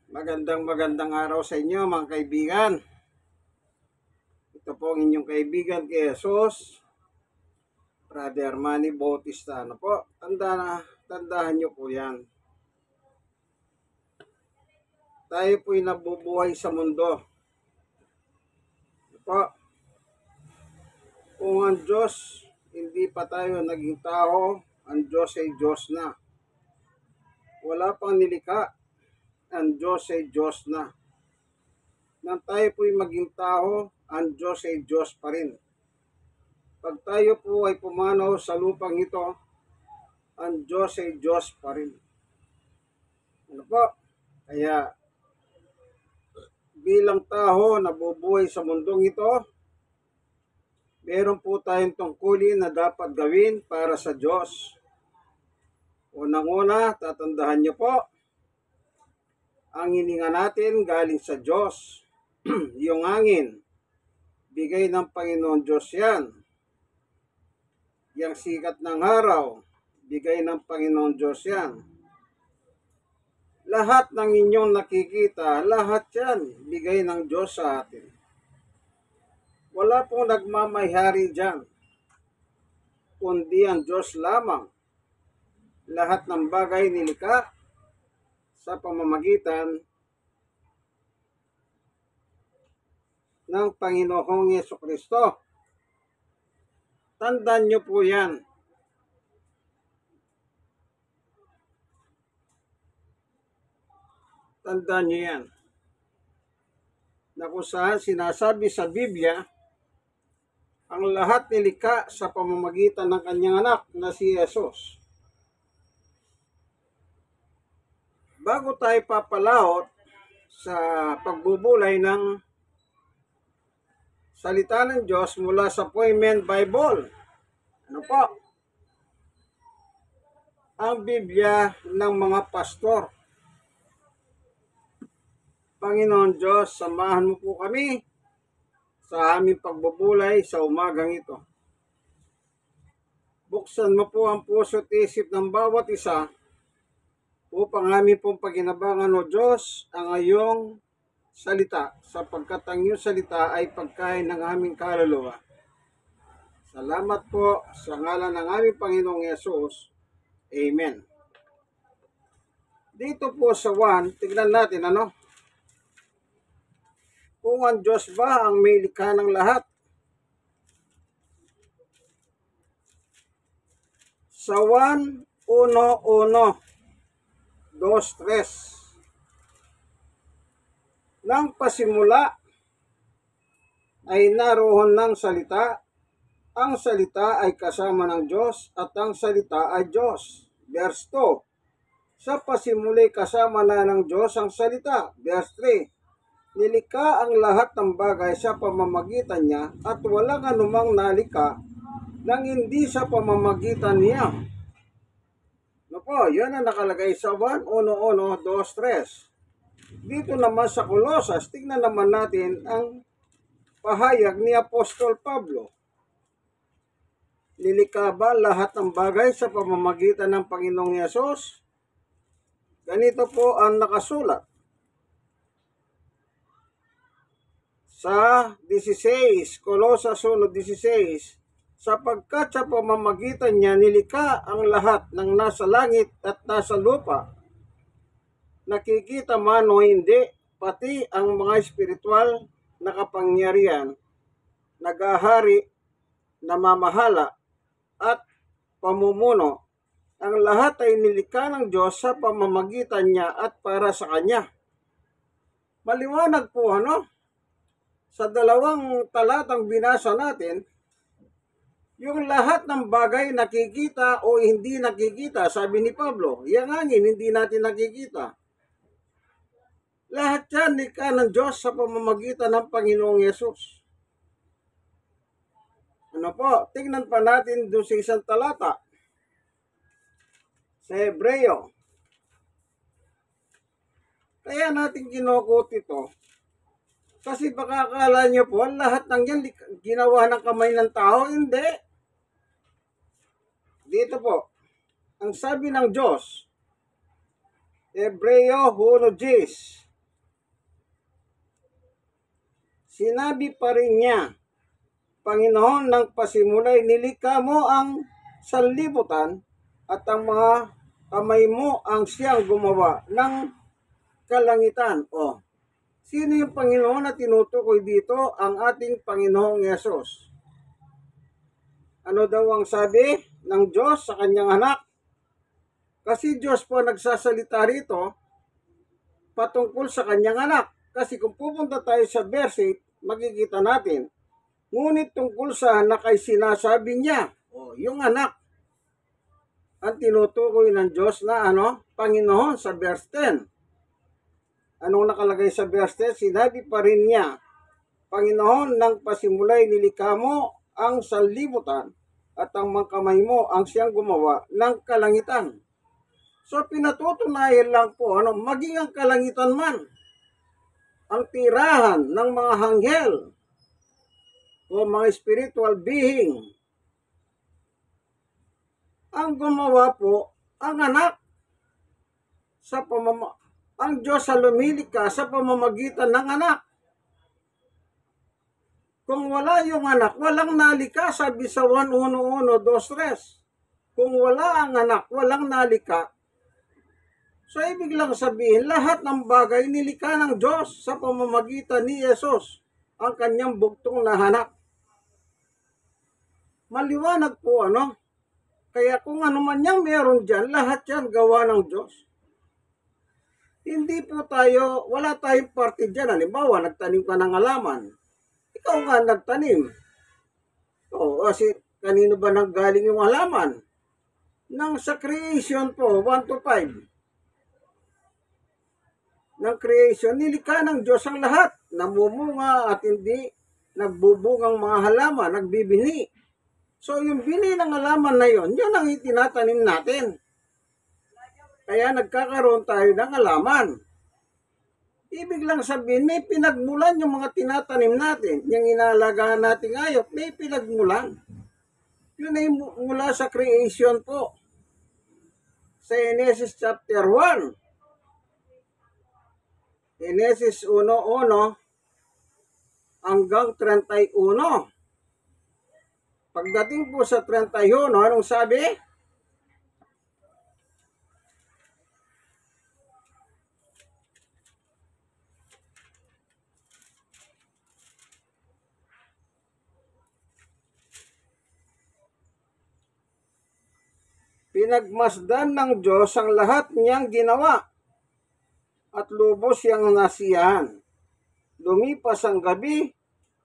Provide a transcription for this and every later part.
Magandang araw sa inyo mga kaibigan. Ito po ang inyong kaibigan kay Jesus, Brother Manny Bautista. Ano po? Tandahan nyo po yan. Tayo po'y nabubuhay sa mundo. Ano po? Kung ang Diyos, hindi pa tayo naging tao, ang Diyos ay Diyos na. Wala pang nilikha, ang Diyos ay Diyos na. Nang tayo po'y maging tao, ang Diyos ay Diyos pa rin. Pag tayo po ay pumanaw sa lupang ito, ang Diyos ay Diyos pa rin. Ano po? Kaya bilang tao na bubuhay sa mundong ito, meron po tayong tungkulin na dapat gawin para sa Diyos. Unang-una, tatandahan niyo po, ang hininga natin galing sa Diyos. Yung hangin, bigay ng Panginoon Diyos yan. Yang sikat ng araw, bigay ng Panginoon Diyos yan. Lahat ng inyong nakikita, lahat yan, bigay ng Diyos sa atin. Wala pong nagmamayari dyan, kundi ang Diyos lamang. Lahat ng bagay nilikha sa pamamagitan ng Panginoong Yesukristo. Tandaan nyo po yan. Tandaan nyo yan. Na kung saan sinasabi sa Biblia, ang lahat nilikha sa pamamagitan ng kanyang anak na si Jesus. Bago tayo papalaot sa pagbubulay ng salita ng Diyos mula sa Poimen Bible, ano po? Ang Biblia ng mga pastor. Panginoon Diyos, samahan mo po kami sa aming pagbubulay sa umagang ito. Buksan mo po ang puso at isip ng bawat isa upang aming pong paginabangan o Diyos ang iyong salita, sapagkat ang iyong salita ay pagkain ng aming kaluluwa. Salamat po sa ngalan ng aming Panginoong Yesus. Amen. Dito po sa 1, tignan natin kung ang Diyos ba ang may likha ng lahat. Sa 1:1, 2:3. Nang pasimula ay naroon ng salita, ang salita ay kasama ng Diyos at ang salita ay Diyos. Verse 2, sa pasimula kasama na ng Diyos ang salita. Verse 3, nilikha ang lahat ng bagay sa pamamagitan niya at walang anumang nalikha nang hindi sa pamamagitan niya. No po, yan ang nakalagay sa 1:1, 2:3. Dito naman sa Colosas, tingnan naman natin ang pahayag ni Apostol Pablo. Nilikha ba lahat ng bagay sa pamamagitan ng Panginoong Yesus? Ganito po ang nakasulat sa 16, Colosas 1:16, sapagkat sa pamamagitan niya nilikha ang lahat ng nasa langit at nasa lupa, nakikita man o hindi, pati ang mga espiritual na kapangyarihan, nagahari, namamahala, at pamumuno. Ang lahat ay nilikha ng Diyos sa pamamagitan niya at para sa Kanya. Maliwanag po sa dalawang talatang binasa natin, yung lahat ng bagay nakikita o hindi nakikita, sabi ni Pablo, yung hangin hindi natin nakikita. Lahat yan nilikha ng Diyos sa pamamagitan ng Panginoong Yesus. Ano po? Tingnan pa natin doon sa isang talata. Sa Hebreo. Kaya natin kinukot ito. Kasi baka akala nyo po, lahat ng yan ginawa ng kamay ng tao. Hindi. Dito po, ang sabi ng Diyos, Hebreo 1:10. Sinabi pa rin niya, Panginoon, ng pasimulay nilikha mo ang sanlibutan at ang mga kamay mo ang siyang gumawa ng kalangitan. O, sino yung Panginoon na tinutukoy dito? Ang ating Panginoong Yesus. Ano daw ang sabi ng Diyos sa kanyang anak? Kasi Diyos po nagsasalita rito patungkol sa kanyang anak. Kasi kung pupunta tayo sa verse, makikita natin. Ngunit tungkol sa anak ay sinasabi niya, yung anak, ang tinutukoy ng Diyos na Panginoon sa verse 10. Anong nakalagay sa verse 10? Sinabi pa rin niya, Panginoon, ng pasimulay nilikha mo ang sanlibutan at ang mga kamay mo ang siyang gumawa ng kalangitan. So pinatutunayan lang po, maging ang kalangitan man, ang tirahan ng mga hanghel o mga spiritual being, ang gumawa po ang anak ang Diyos sa lumilikha sa pamamagitan ng anak. Kung wala yung anak, walang nalikha, sabi sa 1:1-2-3. Kung wala ang anak, walang nalikha. So ibig lang sabihin, lahat ng bagay nilikha ng Diyos sa pamamagitan ni Jesus, ang kanyang bugtong na anak. Maliwanag po Kaya kung ano man yang meron dyan, lahat yan gawa ng Diyos. Hindi po wala tayong parte dyan. Halimbawa, nagtanim ka ng halaman. Ikaw nga nagtanim. Kasi kanino ba nanggaling yung halaman? Nang sa creation po, 1-5. Ng creation, nilikha ng Diyos ang lahat. Namumunga at hindi nagbubungang mga halaman, nagbibini. So yung bini ng halaman na yon, yan ang itinatanim natin. Kaya nagkakaroon tayo ng halaman. Ibig lang sabihin, may pinagmulan yung mga tinatanim natin. Yung inaalagaan nating hayop, may pinagmulan. Yun ay mula sa creation po. Sa Genesis chapter 1. Genesis 1:1 hanggang 31. Pagdating po sa 31, anong sabi? Pinagmasdan ng Diyos ang lahat niyang ginawa at lubos siyang nasiyahan. Lumipas ang gabi,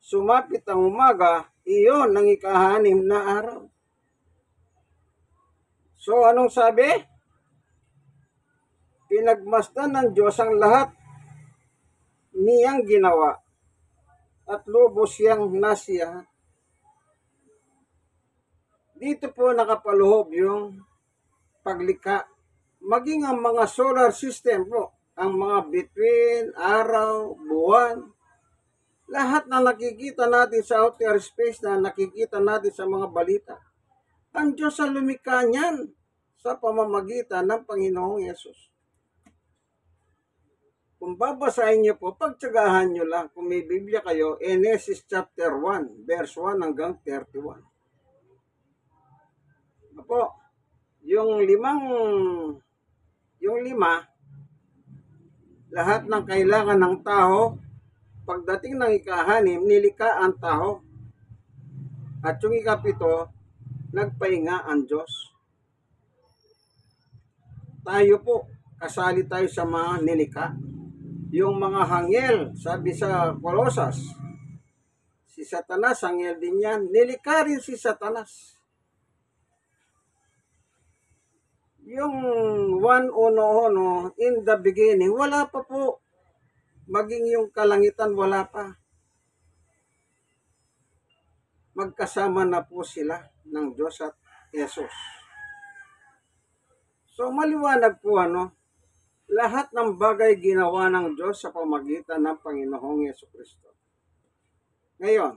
sumapit ang umaga, iyon ang ika-6 na araw. So anong sabi? Pinagmasdan ng Diyos ang lahat niyang ginawa at lubos siyang nasiyahan. Dito po nakapaluhob yung paglikha. Maging ang mga solar system po, ang mga bituin, araw, buwan, lahat na nakikita natin sa outer space na nakikita natin sa mga balita. Ang Diyos ang lumikha niyan sa pamamagitan ng Panginoong Yesus. Kung babasahin niyo po, pagtsagahan niyo lang, kung may Biblia kayo, Genesis chapter 1, verse 1 hanggang 31. Apo, yung lima, lahat ng kailangan ng tao, pagdating ng ika-6, nilikha ang tao. At yung ika-7, nagpahinga ang Diyos. Tayo po, kasali tayo sa mga nilikha. Yung mga hangyel, sabi sa Colosas, si Satanas, hangyel din yan, nilikha rin si Satanas. Yung 1:1, in the beginning, wala pa po. Maging yung kalangitan, wala pa. Magkasama na po sila ng Diyos at Jesus. So maliwanag po lahat ng bagay ginawa ng Diyos sa pamagitan ng Panginoong Jesucristo. Ngayon,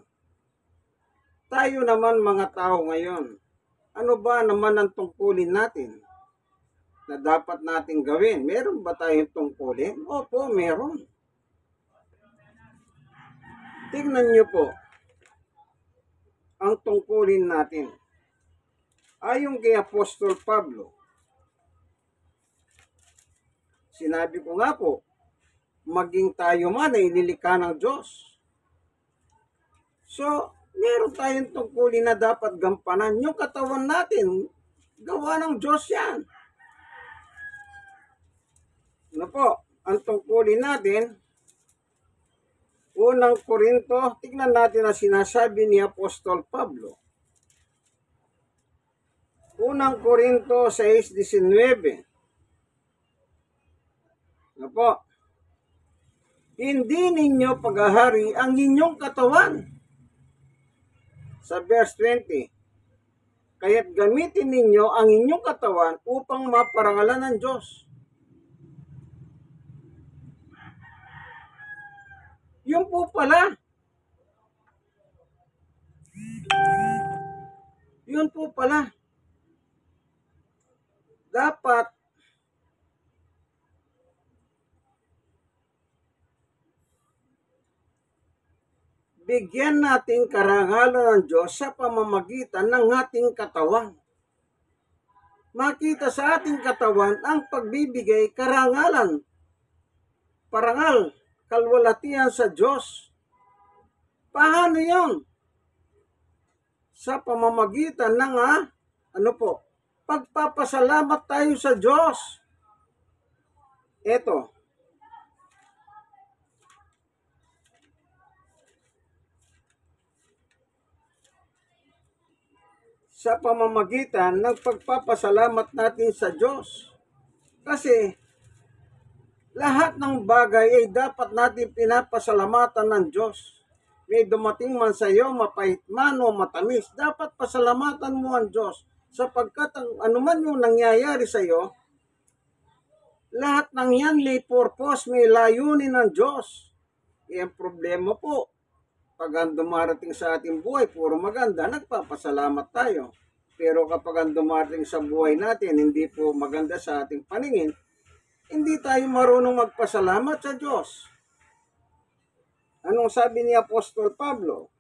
tayo naman mga tao ngayon, ano ba naman ang tungkulin natin? na dapat nating gawin. Meron ba tayong tungkulin? Opo, meron. Tingnan niyo po ang tungkulin natin. Ayon kay Apostol Pablo, sinabi ko nga po, maging tayo man ay nilikha ng Diyos. So, meron tayong tungkulin na dapat gampanan. Yung katawan natin, gawa ng Diyos yan. Ano po, ang tungkulin natin, unang Korinto, tignan natin ang sinasabi ni Apostol Pablo. Unang Korinto 6:19. Ano po? Hindi ninyo paghahari ang inyong katawan. Sa verse 20. Kaya't gamitin ninyo ang inyong katawan upang maparangalan ng Diyos. Yun po pala. Yun po pala. Dapat bigyan natin karangalan ng Diyos sa pamamagitan ng ating katawan. Makita sa ating katawan ang pagbibigay karangalan, parangal, kalwalatian sa Diyos. Paano yun? Sa pamamagitan ng pagpapasalamat tayo sa Diyos. Ito. Sa pamamagitan ng pagpapasalamat natin sa Diyos. Kasi lahat ng bagay ay dapat natin pinapasalamatan ng Diyos. May dumating man sa iyo, mapait man o matamis, dapat pasalamatan mo ang Diyos. Sapagkat anuman yung nangyayari sa iyo, lahat ng yan may purpose, may layunin ng Diyos. Ang problema po, pag ang dumarating sa ating buhay, puro maganda, nagpapasalamat tayo. Pero kapag ang dumarating sa buhay natin, hindi po maganda sa ating paningin, hindi tayo marunong magpasalamat sa Diyos. Anong sabi ni Apostol Pablo?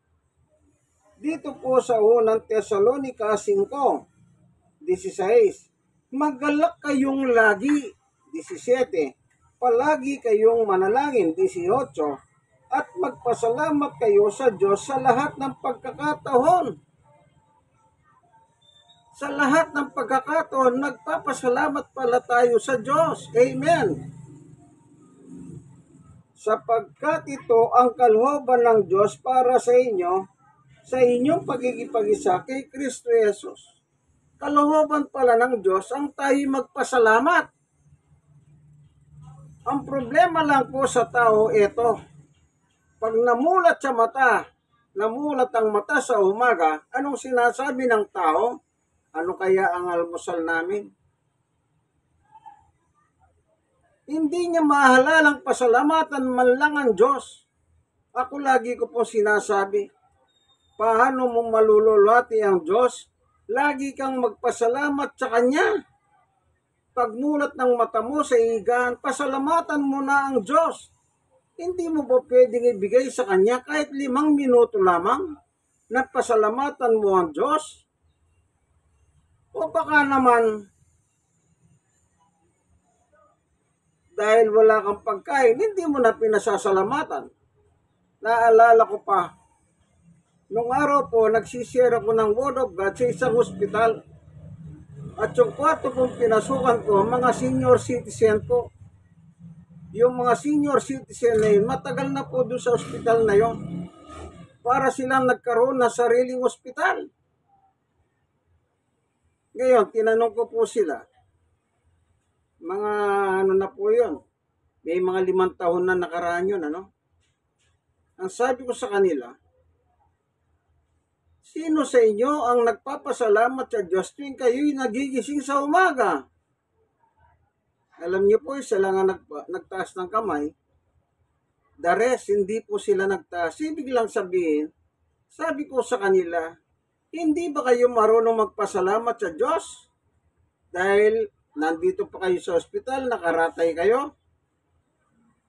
Dito po sa unang Tesalonica 5:16, maggalak kayong lagi, 17, palagi kayong manalangin, 18, at magpasalamat kayo sa Diyos sa lahat ng pagkakataon. Sa lahat ng pagkakataon, nagpapasalamat pala tayo sa Diyos. Amen. Sapagkat ito ang kalooban ng Diyos para sa inyo, sa inyong pagkikipag-isa kay Kristo Jesus. Kalooban pala ng Diyos ang tayo magpasalamat. Ang problema lang po sa tao ito. Pag namulat ang mata sa umaga, anong sinasabi ng tao? Ano kaya ang almusal namin? Hindi niya mahalalang pasalamatan man lang ang Diyos. Ako lagi ko po sinasabi, paano mo malululati ang Diyos? Lagi kang magpasalamat sa Kanya. Pagmulat ng mata mo sa higaan, pasalamatan mo na ang Diyos. Hindi mo ba pwedeng ibigay sa Kanya kahit 5 minuto lamang na pasalamatan mo ang Diyos? O baka naman, dahil wala kang pagkain, hindi mo na pinasasalamatan. Naalala ko pa, nung araw po, nagsishare ako ng Word of God sa isang hospital. At yung kwarto kong pinasukan ko, mga senior citizen po. Yung mga senior citizen na yun, matagal na po doon sa hospital na yun. Para silang nagkaroon ng sariling hospital. Ngayon, tinanong ko po sila, mga na po yun, may mga 5 taon na nakaraan yun, Ang sabi ko sa kanila, sino sa inyo ang nagpapasalamat sa Diyos tuwing kayo'y nagigising sa umaga? Alam niyo po, sila nga nagtaas ng kamay. The rest, hindi po sila nagtaas. Ibig lang sabihin, sabi ko sa kanila, hindi ba kayo marunong magpasalamat sa Diyos? Dahil Nandito pa kayo sa ospital, nakaratay kayo,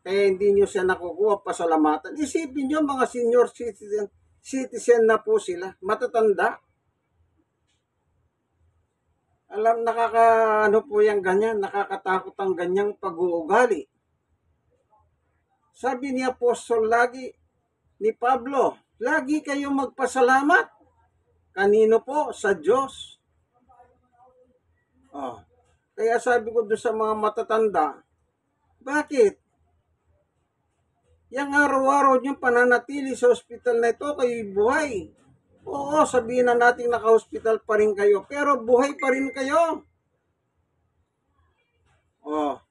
kaya hindi nyo siya nakukuha pasalamatan. Isipin nyo mga senior citizen na po sila, matatanda. Alam, ano po yung ganyan, nakakatakot ang ganyang pag-uugali. Sabi ni Apostol lagi, ni Pablo, lagi kayong magpasalamat. Kanino po? Sa Diyos. Oh. Kaya sabi ko doon sa mga matatanda, bakit? Yang araw-araw niyong pananatili sa ospital na ito, kayo'y buhay. Oo, sabihin na natin naka-hospital pa rin kayo, pero buhay pa rin kayo. Oh.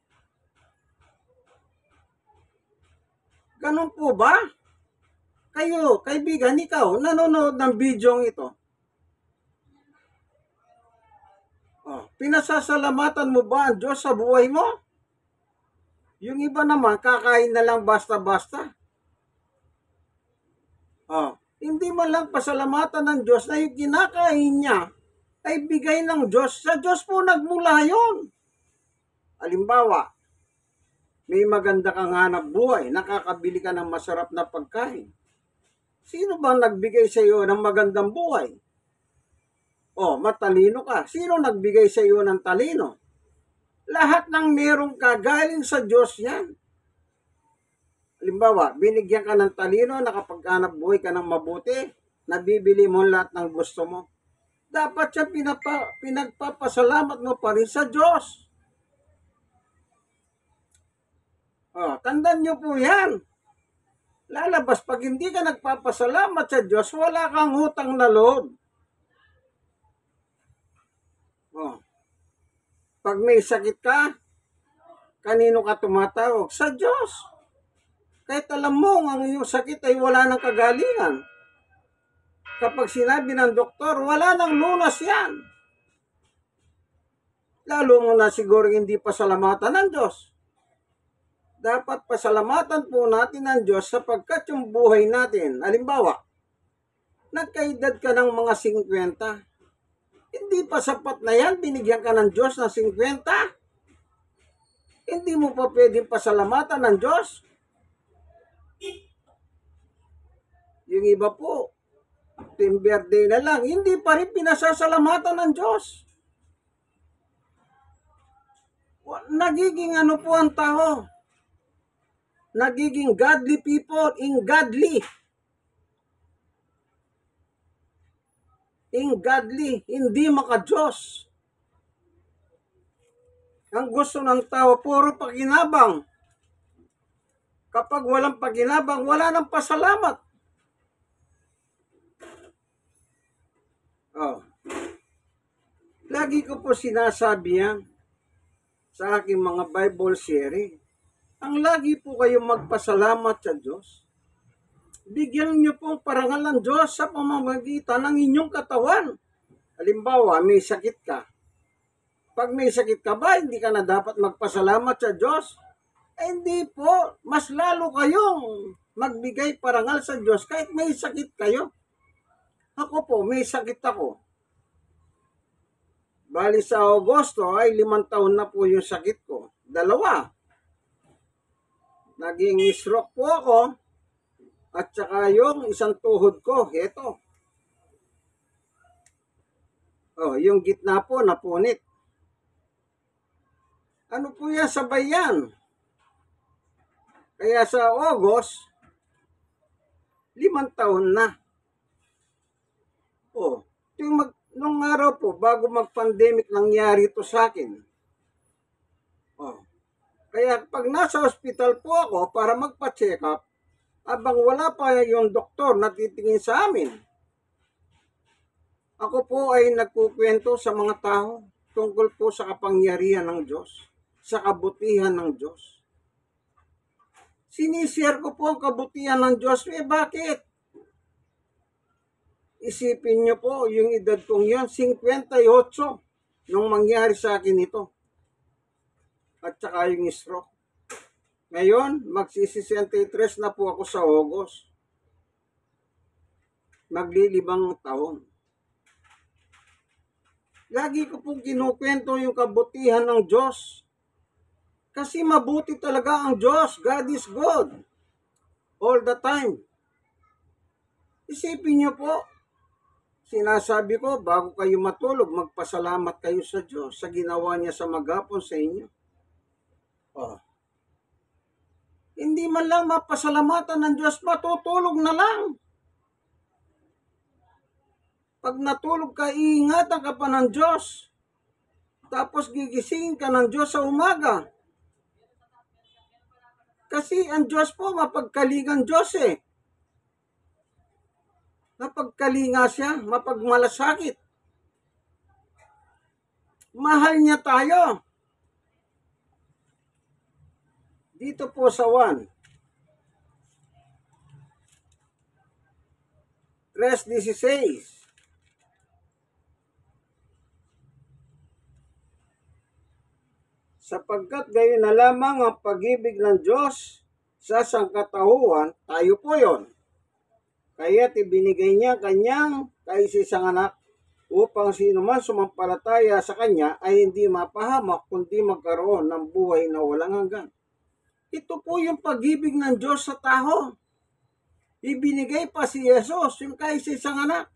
Ganun po ba? Kayo, kaibigan, ikaw, nanonood ng video ito. Oh, pinasasalamatan mo ba ang Diyos sa buhay mo? Yung iba naman, kakain na lang basta-basta. Oh, hindi man lang pasalamatan ng Diyos na yung kinakain niya ay bigay ng Diyos. Sa Diyos po nagmula yun. Halimbawa, may maganda kang hanap buhay, nakakabili ka ng masarap na pagkain. Sino bang nagbigay sa iyo ng magandang buhay? Oh, matalino ka. Sino nagbigay sa iyo ng talino? Lahat ng meron ka, galing sa Diyos yan. Halimbawa, binigyan ka ng talino, nakapaghanap buhay ka ng mabuti, nabibili mo lahat ng gusto mo. Dapat siya pinagpapasalamat mo pa rin sa Diyos. Oh, tandaan nyo po yan. Lalabas, pag hindi ka nagpapasalamat sa Diyos, wala kang utang na loob. Oh. Pag may sakit ka, kanino ka tumatawag? Sa Diyos. Kahit alam mo ang iyong sakit ay wala ng kagalingan. Kapag sinabi ng doktor, wala ng lunas yan. Lalo mo na siguro hindi pasalamatan ng Diyos. Dapat pasalamatan po natin ng Diyos sapagkat yung buhay natin, halimbawa, nagkaedad ka ng mga 50, hindi pa sapat na yan, binigyan ka ng Diyos ng 50. Hindi mo pa pwedeng pasalamatan ng Diyos. Yung iba po, team birthday na lang, hindi pa rin pinasasalamatan ng Diyos. Nagiging ano po ang tao? Nagiging godly people, ungodly. Ungodly, hindi maka-Diyos. Ang gusto ng tao, puro pakinabang. Kapag walang pakinabang, wala nang pasalamat. Oh. Lagi ko po sinasabi yan sa aking mga Bible sharing. Ang lagi po kayong magpasalamat sa Diyos. Bigyan niyo pong parangal ng Diyos sa pamamagitan ng inyong katawan. Halimbawa, may sakit ka. Pag may sakit ka ba, hindi ka na dapat magpasalamat sa Diyos? Hindi po. Mas lalo kayong magbigay parangal sa Diyos kahit may sakit kayo. Ako po, may sakit ako. Bali sa Agosto ay 5 taon na po yung sakit ko. 2. Naging stroke po ako. At saka yung isang tuhod ko, heto. Oh, yung gitna po, napunit. Ano po yan, sabay yan. Kaya sa August, 5 taon na. Oh, nung araw po, bago mag-pandemic, nangyari ito sa akin. Oh, kaya pag nasa hospital po ako para magpa-check up, abang wala pa yung doktor na titingin sa amin, ako po ay nagkukwento sa mga tao tungkol po sa kapangyarihan ng Diyos, sa kabutihan ng Diyos. Sinishare ko po ang kabutihan ng Diyos. Bakit? Isipin niyo po, yung edad kong yun, 58, nung mangyari sa akin ito. At saka yung stroke. Ngayon, magsi-63 na po ako sa August. Magli5 taon. Lagi ko pong kinukwento yung kabutihan ng Diyos. Kasi mabuti talaga ang Diyos. God is good. All the time. Isipin niyo po, sinasabi ko, bago kayo matulog, magpasalamat kayo sa Diyos sa ginawa niya sa maghapon sa inyo. Oh. Hindi man lang mapasalamatan ng Diyos, matutulog na lang. Pag natulog ka, iingatan ka pa ng Diyos. Tapos gigisingin ka ng Diyos sa umaga. Kasi ang Diyos po, mapagkalingang Diyos eh. Mapagkalinga siya, mapagmalasakit. Mahal niya tayo. Dito po sa 1. 3:16. Sapagkat gayon na lamang ang pag-ibig ng Diyos sa sangkatauhan, tayo po yon. Kaya't ibinigay niya kanyang kaisisang anak upang sino man sumampalataya sa kanya ay hindi mapahamak kundi magkaroon ng buhay na walang hanggan. Ito po yung pag-ibig ng Diyos sa tao. Ibinigay pa si Jesus, yung kaisisang anak,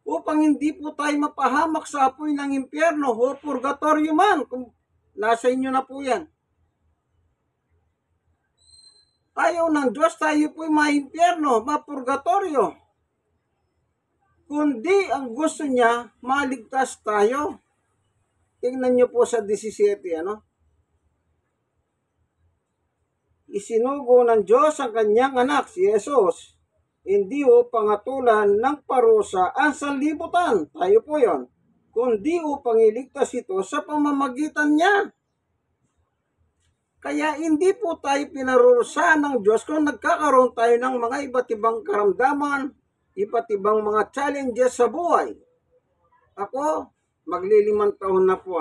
upang hindi po tayo mapahamak sa apoy ng impyerno o purgatorio man, kung nasa inyo na po yan. Ayaw ng Diyos tayo po'y maimpyerno, mapurgatorio. Kundi ang gusto niya, maligtas tayo. Tingnan niyo po sa 17, Isinugo ng Diyos ang kanyang anak, si Jesus, hindi upang hatulan ng parusa ang sanlibutan, tayo po yon, kundi upang iligtas ito sa pamamagitan niya. Kaya hindi po tayo pinarurusahan ng Diyos kung nagkakaroon tayo ng mga iba't ibang karamdaman, iba't ibang mga challenges sa buhay. Ako, magli5 taon na po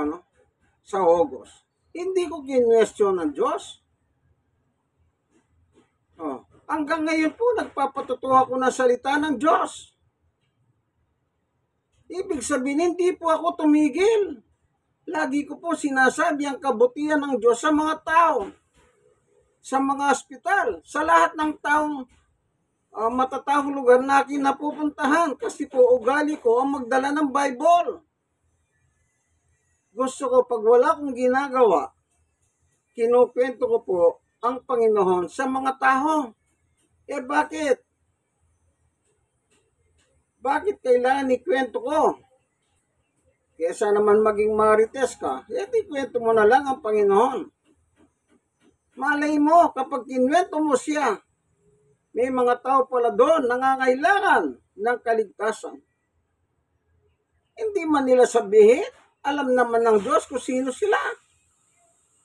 sa August. Hindi ko kinwestiyon ng Diyos. Hanggang ngayon po, nagpapatutuwa ko ng salita ng Diyos. Ibig sabihin, hindi po ako tumigil. Lagi ko po sinasabi ang kabutihan ng Diyos sa mga tao, sa mga ospital, sa lahat ng taong matatahong lugar na akin napupuntahan. Kasi po, ugali ko ang magdala ng Bible. Gusto ko, pag wala akong ginagawa, kinukwento ko po ang Panginoon sa mga tao. Bakit? Bakit kailangan ikwento ko? Kesa naman maging marites ka, di kwento mo na lang ang Panginoon. Malay mo, kapag kinwento mo siya, may mga tao pala doon nangangailangan ng kaligtasan. Hindi man nila sabihin, alam naman ng Diyos kung sino sila.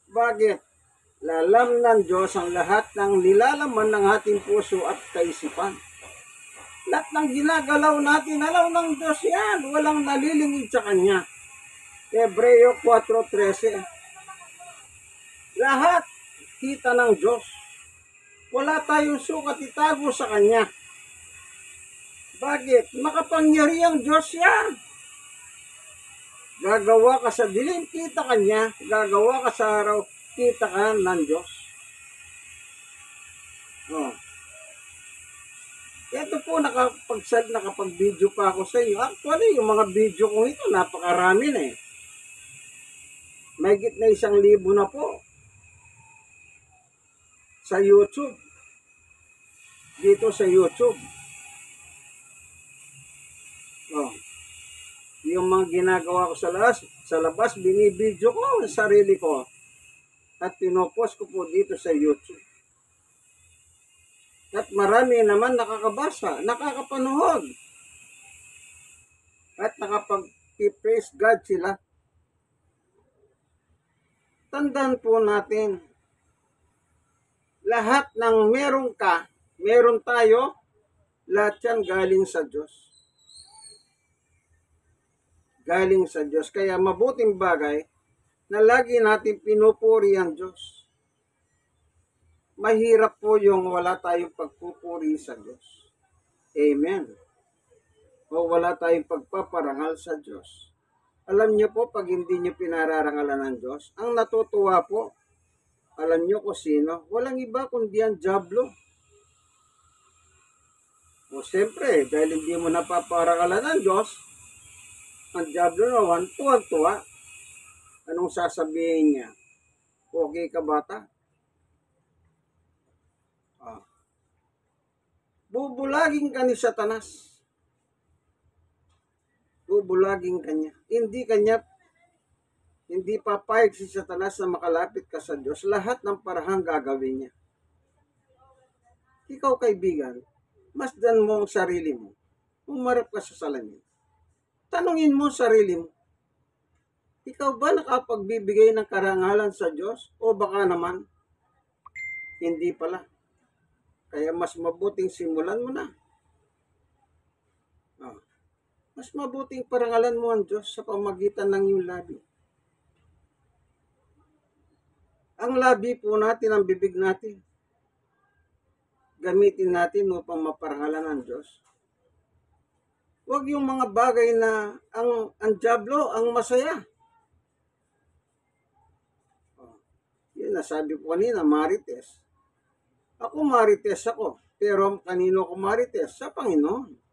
Bakit? Lalam ng Diyos ang lahat ng nilalaman ng ating puso at kaisipan. Lahat ng ginagalaw natin, alam ng Diyos yan. Walang nalilingid sa Kanya. Hebreo 4:13. Lahat kita ng Diyos. Wala tayong sukat itago sa Kanya. Bakit? Makapangyarihang Diyos yan. Gagawa ka sa dilim, kita Kanya. Gagawa ka sa araw, kita ka ng Diyos. Ito po, nakapag-video pa ako sa inyo. Actually, yung mga video ko ito, napakarami na eh. Mahigit na 1,000 na po. Sa YouTube. Dito sa YouTube. Yung mga ginagawa ko sa labas, binibidyo ko sa sarili ko. At pinopost ko po dito sa YouTube. At marami naman nakakabasa, nakakapanood. At nakapag-praise God sila. Tandaan po natin, lahat ng meron ka, meron tayo, lahat yan galing sa Diyos. Galing sa Diyos. Kaya mabuting bagay na lagi natin pinupuri ang Diyos. Mahirap po yung wala tayong pagpupuri sa Diyos. Amen. O wala tayong pagpaparangal sa Diyos. Alam niyo po, pag hindi niyo pinararangalan ng Diyos, ang natutuwa po, alam niyo kung sino? Walang iba kundi ang dyablo. O siyempre, dahil hindi mo napaparangalan ng Diyos, ang dyablo naman, tuwag-tuwa. Anong sasabihin niya? Okay ka, bata? Ah. Bubulagin ka ni Satanas. Bubulagin ka niya. Hindi papayag si Satanas na makalapit ka sa Diyos. Lahat ng parahang gagawin niya. Ikaw, kaibigan, masdan mo ang sarili mo. Umarap ka sa salamin. Tanungin mo ang sarili mo. Ikaw ba nakapagbibigay ng karangalan sa Diyos? O baka naman, hindi pala. Kaya mas mabuting simulan mo na. Mas mabuting parangalan mo ang Diyos sa pamagitan ng iyong labi. Ang labi po natin, ang bibig natin, gamitin natin upang maparangalan ang Diyos. Huwag yung mga bagay na ang dyablo, ang masaya. Yun, nasabi ko kanina, marites. Ako marites ako, pero kanino ko marites? Sa Panginoon.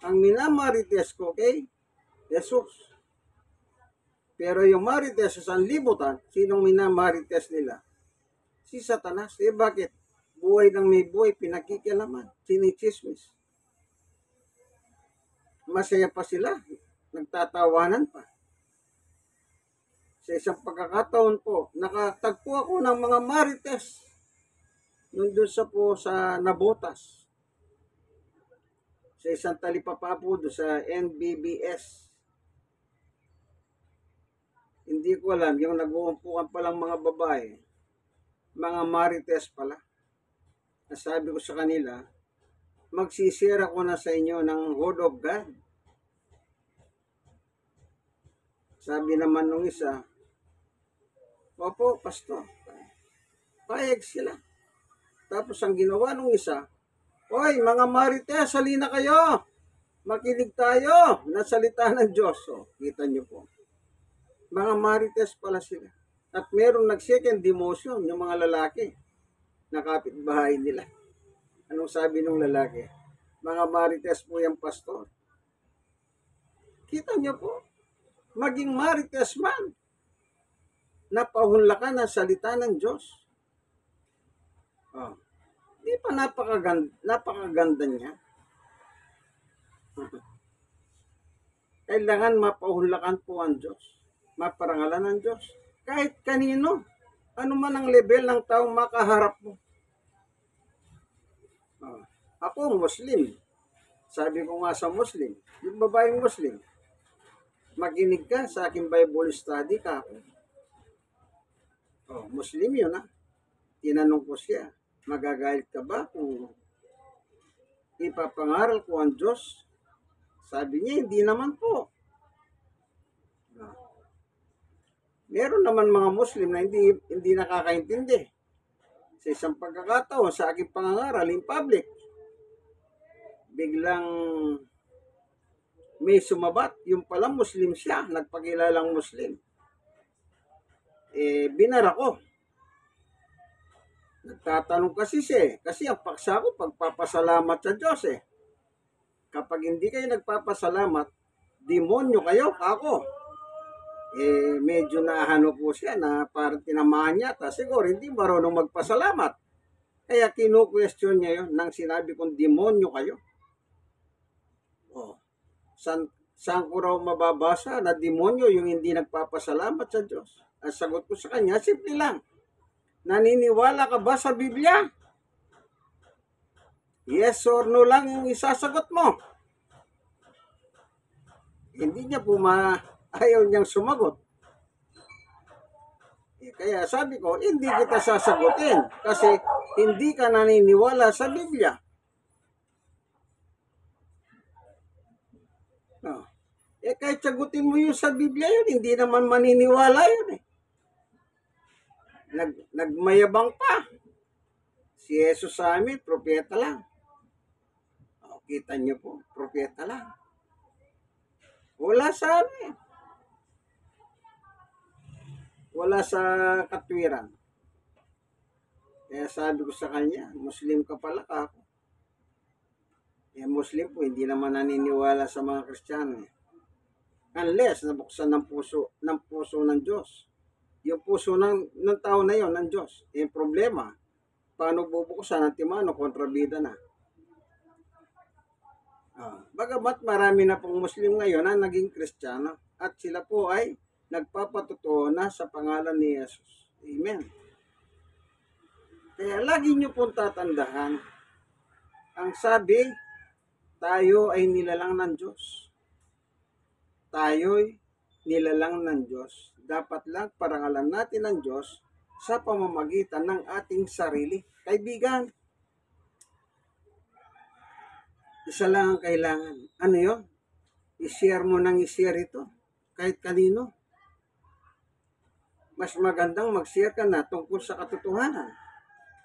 Ang minamarites ko kay Jesus. Pero yung marites sa sanlibutan, sinong minamarites nila? Si Satanas. Bakit? Buhay ng may buhay, pinakikialaman. Sinichismis. Masaya pa sila. Nagtatawanan pa. Sa isang pagkakataon po, nakatagpo ako ng mga marites. Nandun sa Nabotas. Sa isang talipapa po doon sa NBBS. Hindi ko alam, yung nag-uumpukan palang mga babae, mga marites pala. Nasabi ko sa kanila, magsisira ko na sa inyo ng Word of God. Sabi naman nung isa, opo, pastor, payag sila. Tapos ang ginawa nung isa, oy, mga marites, halina kayo. Makinig tayo. Nasalita ng Diyos. So, kita niyo po. Mga marites pala sila. At merong nag-second demotion, yung mga lalaki. Nakapitbahay nila. Anong sabi ng lalaki? Mga marites po yung pastor. Kita niyo po. Maging marites man. Napahunlakan ang salita ng Diyos. Oh. Di pa napakaganda niya. Kailangan mapahulakan po ang Diyos. Maparangalan ng Diyos. Kahit kanino. Ano man ang level ng taong makaharap mo. Ako, Muslim. Sabi ko nga sa Muslim, yung babaeng Muslim, makinig ka sa aking Bible study ka ako. Muslim yun ha. Tinanong ko siya, magagalit ka ba kung ipapangaral ko ang Diyos? Sabi niya, hindi naman po. Meron naman mga Muslim na hindi nakakaintindi. Sa isang pagkakataon, sa aking pangangaral in public, biglang may sumabat. Yung pala Muslim siya, nagpakilalang Muslim. Binara ko. Nagtatanong kasi siya kasi ang paksa ko pagpapasalamat sa Diyos Kapag hindi kayo nagpapasalamat, demonyo kayo, ako. Medyo naahano po siya na parang tinamaan niya. Siguro hindi marunong magpasalamat. Kaya kinu-question niya yun nang sinabi kong demonyo kayo. Saan ko raw mababasa na demonyo yung hindi nagpapasalamat sa Diyos? Ang sagot ko sa kanya, simple lang. Naniniwala ka ba sa Biblia? Yes or no lang yung isasagot mo. Hindi niya po ayaw niyang sumagot. Kaya sabi ko, hindi kita sasagutin kasi hindi ka naniniwala sa Biblia. Kahit sagutin mo yun sa Biblia yun, hindi naman maniniwala yun Nagmayabang pa. Si Jesus sa amin, propeta lang. Kita niyo po, propeta lang. Wala sa amin. wala sa katwiran. Kaya sabi ko sa kanya, Muslim ka pala ka ako. Eh, Muslim po, hindi naman naniniwala sa mga Kristiyano. Unless nabuksan ng puso ng Diyos. Yung puso ng tao na yon ng Diyos. Yung problema, paano bubuksan ng timano, kontrabida na. Bagamat marami na pong Muslim ngayon na naging Kristiyano at sila po ay nagpapatotoo na sa pangalan ni Jesus. Amen. Kaya lagi nyo pong tatandaan, ang sabi, tayo ay nilalang ng Diyos. Tayo'y nilalang ng Diyos. Dapat lang parangalan natin ng Diyos sa pamamagitan ng ating sarili. Kaibigan, isa lang ang kailangan. Ano yun? I-share mo nang i-share ito. Kahit kanino. Mas magandang mag-share ka na tungkol sa katotohanan.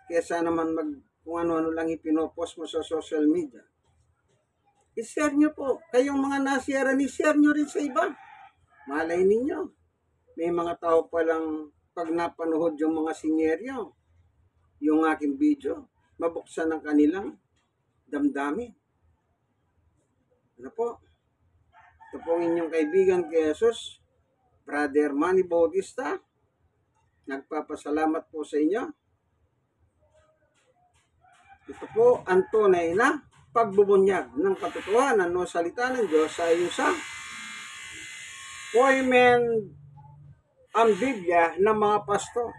Kesa naman kung ano-ano lang ipinopost mo sa social media. I-share nyo po. Kayong mga na-share, i-share nyo rin sa iba. Malay ninyo. May mga tao palang pag napanood yung mga sinyeryo, yung aking video, mabuksan ng kanilang damdamin. Ano po? Ito po ang inyong kaibigan kay Jesus, Brother Manny Bautista. Nagpapasalamat po sa inyo. Ito po ang tunay na pagbubunyag ng katotohanan o salita ng Diyos sa iyo sa poemen ang Biblia ng mga pastor.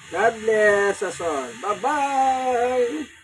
God bless us all. Bye-bye!